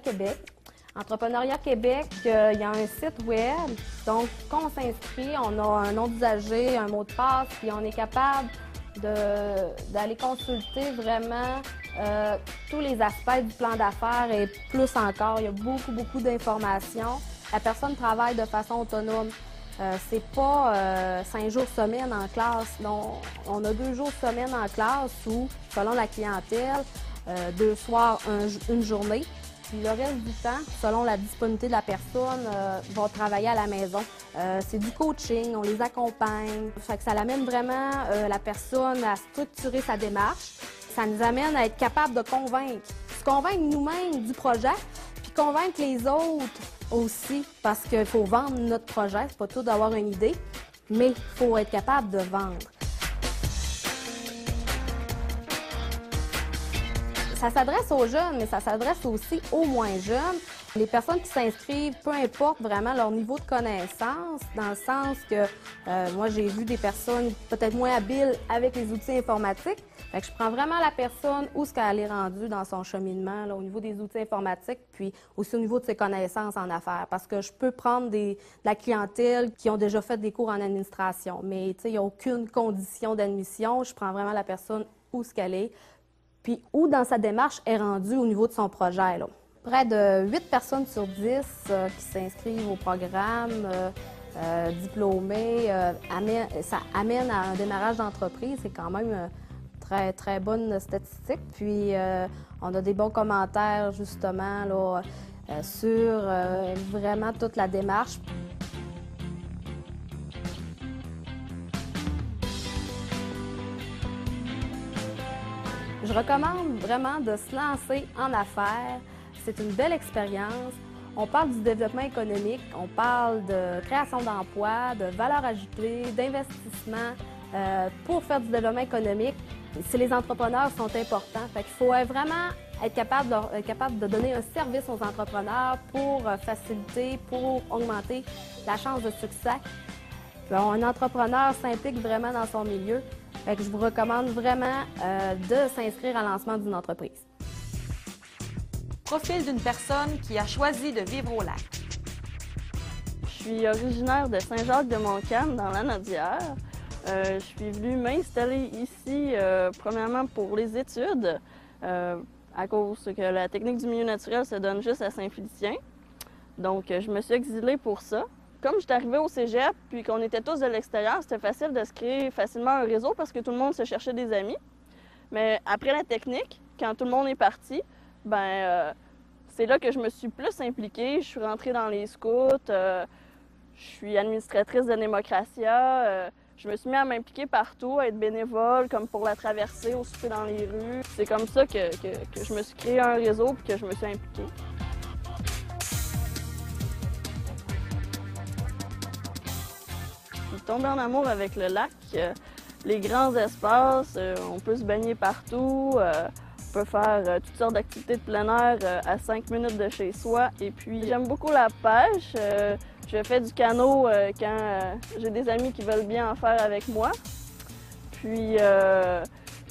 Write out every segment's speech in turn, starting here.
Québec. Entrepreneuriat Québec, il y a un site web. Donc, quand on s'inscrit, on a un nom d'usager, un mot de passe, puis on est capable d'aller consulter vraiment tous les aspects du plan d'affaires et plus encore. Il y a beaucoup d'informations. La personne travaille de façon autonome. C'est pas 5 jours semaine en classe. Non, on a 2 jours semaine en classe où, selon la clientèle, 2 soirs, une journée. Puis le reste du temps, selon la disponibilité de la personne, va travailler à la maison. C'est du coaching, on les accompagne. Fait que ça l'amène vraiment la personne à structurer sa démarche. Ça nous amène à être capable de convaincre. Se convaincre nous-mêmes du projet, puis convaincre les autres aussi, parce qu'il faut vendre notre projet. C'est pas tout d'avoir une idée, mais il faut être capable de vendre. Ça s'adresse aux jeunes, mais ça s'adresse aussi aux moins jeunes. Les personnes qui s'inscrivent, peu importe vraiment leur niveau de connaissance, dans le sens que moi, j'ai vu des personnes peut-être moins habiles avec les outils informatiques. Fait que je prends vraiment la personne où ce qu'elle est rendue dans son cheminement, là, au niveau des outils informatiques, puis aussi au niveau de ses connaissances en affaires. Parce que je peux prendre de la clientèle qui ont déjà fait des cours en administration, mais il n'y a aucune condition d'admission. Je prends vraiment la personne où ce qu'elle est, puis où dans sa démarche est rendue au niveau de son projet. Là. Près de 8 personnes sur 10 qui s'inscrivent au programme diplômés, ça amène à un démarrage d'entreprise. C'est quand même très bonne statistique. Puis on a des bons commentaires justement là, sur vraiment toute la démarche. Je recommande vraiment de se lancer en affaires. C'est une belle expérience. On parle du développement économique, on parle de création d'emplois, de valeur ajoutée, d'investissement pour faire du développement économique. C'est les entrepreneurs qui sont importants. Fait qu'il faut vraiment être capable de donner un service aux entrepreneurs pour faciliter, pour augmenter la chance de succès. Un entrepreneur s'implique vraiment dans son milieu. Fait que je vous recommande vraiment de s'inscrire à lancement d'une entreprise. Profil d'une personne qui a choisi de vivre au lac. Je suis originaire de Saint-Jacques-de-Montcalm, dans la Nodière. Je suis venue m'installer ici, premièrement pour les études, à cause que la technique du milieu naturel se donne juste à Saint-Félicien. Donc, je me suis exilée pour ça. Comme j'étais arrivée au cégep, puis qu'on était tous de l'extérieur, c'était facile de se créer facilement un réseau parce que tout le monde se cherchait des amis. Mais après la technique, quand tout le monde est parti, c'est là que je me suis plus impliquée. Je suis rentrée dans les scouts, je suis administratrice de Némocratia. Je me suis mis à m'impliquer partout, à être bénévole, comme pour la traversée, au souper dans les rues. C'est comme ça que je me suis créé un réseau puis que je me suis impliquée. Je suis tombée en amour avec le lac, les grands espaces, on peut se baigner partout, on peut faire toutes sortes d'activités de plein air à 5 minutes de chez soi. Et puis j'aime beaucoup la pêche, je fais du canot quand j'ai des amis qui veulent bien en faire avec moi. Puis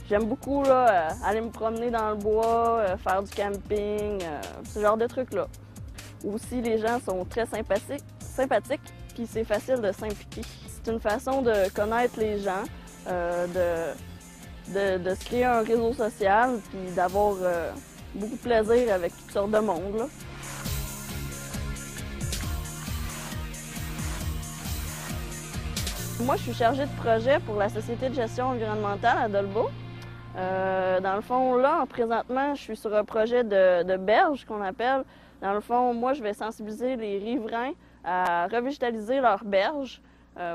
j'aime beaucoup là, aller me promener dans le bois, faire du camping, ce genre de trucs-là. Aussi, les gens sont très sympathiques, puis c'est facile de s'impliquer. C'est une façon de connaître les gens, de se créer un réseau social, puis d'avoir beaucoup de plaisir avec toutes sortes de monde. Là. Moi, je suis chargée de projet pour la Société de gestion environnementale à Dolbeau. Dans le fond, là, présentement, je suis sur un projet de berge qu'on appelle. Dans le fond, moi, je vais sensibiliser les riverains à revégétaliser leurs berges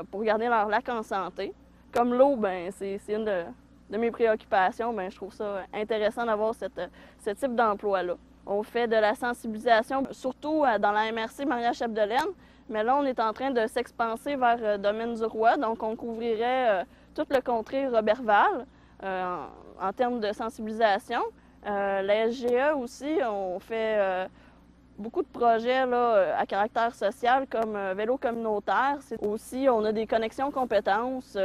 pour garder leur lac en santé. Comme l'eau, c'est une de mes préoccupations. Je trouve ça intéressant d'avoir ce type d'emploi-là. On fait de la sensibilisation, surtout dans la MRC Maria-Chapdelaine, mais là, on est en train de s'expanser vers Domaine du Roi, donc on couvrirait tout le contrée Roberval en termes de sensibilisation. La SGE aussi, on fait beaucoup de projets là, à caractère social comme vélo communautaire. Aussi, on a des connexions compétences.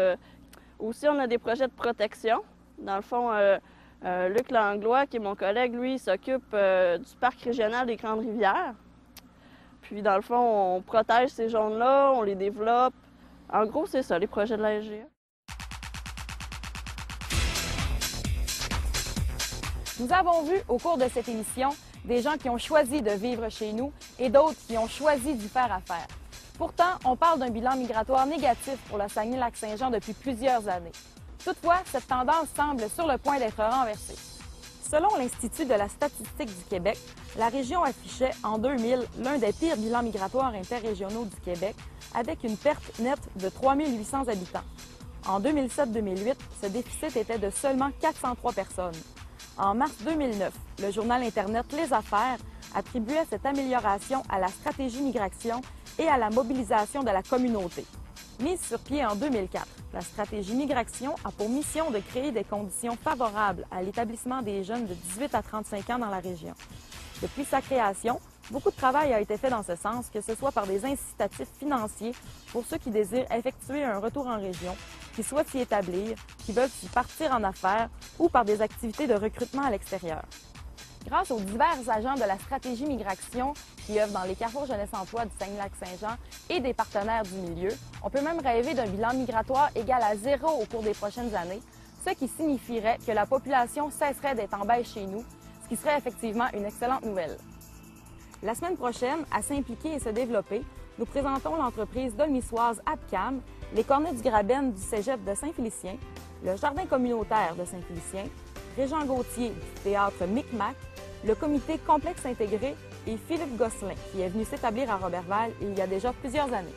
Aussi, on a des projets de protection. Dans le fond, Luc Langlois, qui est mon collègue, lui, s'occupe du parc régional des Grandes Rivières. Puis, dans le fond, on protège ces zones-là, on les développe. En gros, c'est ça, les projets de la SGA. Nous avons vu au cours de cette émission des gens qui ont choisi de vivre chez nous et d'autres qui ont choisi d'y faire affaire. Pourtant, on parle d'un bilan migratoire négatif pour le Saguenay-Lac-Saint-Jean depuis plusieurs années. Toutefois, cette tendance semble sur le point d'être renversée. Selon l'Institut de la statistique du Québec, la région affichait en 2000 l'un des pires bilans migratoires interrégionaux du Québec, avec une perte nette de 3 800 habitants. En 2007-2008, ce déficit était de seulement 403 personnes. En mars 2009, le journal Internet Les Affaires attribuait cette amélioration à la stratégie migration et à la mobilisation de la communauté. Mise sur pied en 2004, la stratégie migration a pour mission de créer des conditions favorables à l'établissement des jeunes de 18 à 35 ans dans la région. Depuis sa création, beaucoup de travail a été fait dans ce sens, que ce soit par des incitatifs financiers pour ceux qui désirent effectuer un retour en région, qui souhaitent s'y établir, qui veulent s'y partir en affaires ou par des activités de recrutement à l'extérieur. Grâce aux divers agents de la stratégie migration qui œuvrent dans les carrefours jeunesse-emploi du Saguenay-Lac-Saint-Jean et des partenaires du milieu, on peut même rêver d'un bilan migratoire égal à 0 au cours des prochaines années, ce qui signifierait que la population cesserait d'être en baisse chez nous, ce qui serait effectivement une excellente nouvelle. La semaine prochaine, à s'impliquer et se développer, nous présentons l'entreprise dolmissoise Abcam, les Cornets du Graben du Cégep de Saint-Félicien, le Jardin communautaire de Saint-Félicien, Régent Gauthier du Théâtre Micmac, le comité Complexe intégré et Philippe Gosselin, qui est venu s'établir à Roberval il y a déjà plusieurs années.